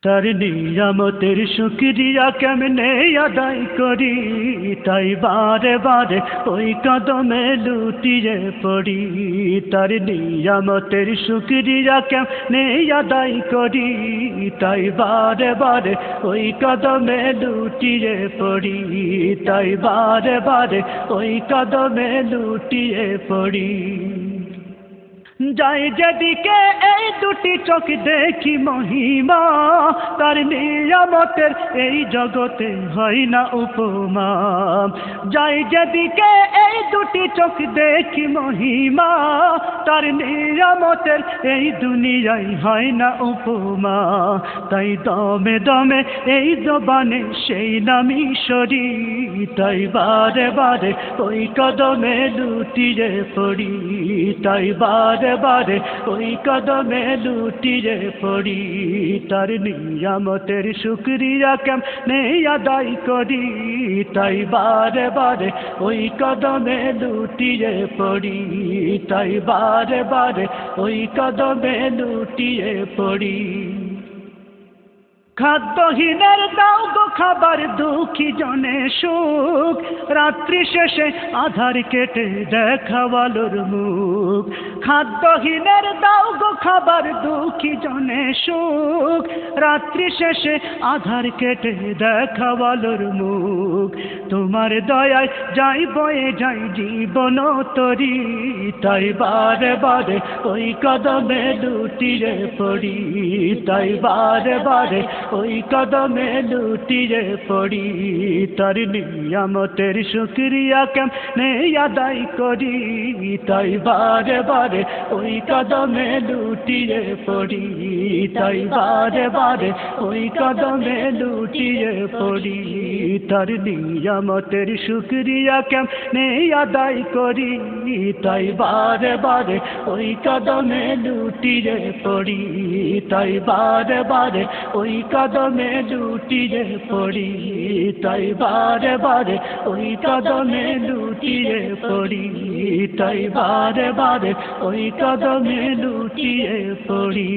তার নিয়ামতের শুকরিয়া কেমনে আদায় করি, তাই বারে বারে ওই কদমে লুটিয়ে পড়ি। তার নিয়ামতের শুকরিয়া কেমনে আদায় করি, তাই বারে বারে ওই কদমে লুটিয়ে পড়ি। তাই বারে বারে ওই কদমে লুটিয়ে পড়ি। যাই যেদিকে এই দুটি চোখ দেখি মহিমা, তার নিয়ামতের এই জগতে হয় না উপমা। যাই যেদিকে এই দুটি চোখ দেখি মহিমা, তার নিয়ামতের এই দুনিয়ায় হয় না উপমা। তাই দমে দমে এই জবানে সেই নামই সরি, তাই বারে বারে ওই কদমে লুটিয়ে পড়ি। তাই বারে বারে ওই কদমে লুটিয়ে পড়ি। তার নিয়ামতের শুকরিয়া কেমনে আদায় করি, তাই বারে বারে ওই কদমে লুটিয়ে পড়ি। তাই বারে বারে ওই কদমে লুটিয়ে পড়ি। খাদ্যহীনের দাও গো খাবার, দুঃখী জনে সুখ, রাত্রি শেষে আধার কেটে দেখাওয়ালোর মুখ। খাদ্যহীনের দাও গো খাবার, দুঃখী জনে সুখ, রাত্রি শেষে আধার কেটে দেখাওয়ালোর মুখ। তোমার দয়ায় যাই বয়ে যাই জীবন তরি, তাই বারে বারে ওই কদমে লুটিয়ে পড়ি। তাই বারে বারে ওই কদমে লুটিয়ে পড়ি। তার নিয়ামতের শুকরিয়া কেমনে আদায় করি, তাই বারে বারে ওই কদমে লুটিয়ে পড়ি। তাই বারে বারে ওই কদমে লুটিয়ে পড়ি। তার নিয়ামতের শুকরিয়া কেমনে আদায় করি, তাই বারে বারে ওই কদমে লুটিয়ে পড়ি। তাই বারে বারে ওই কদমে লুটিয়ে পড়ি। তাই বারে বারে ওই কদমে লুটিয়ে পড়ি। তাই বারে বারে ওই কদমে লুটিয়ে পড়ি।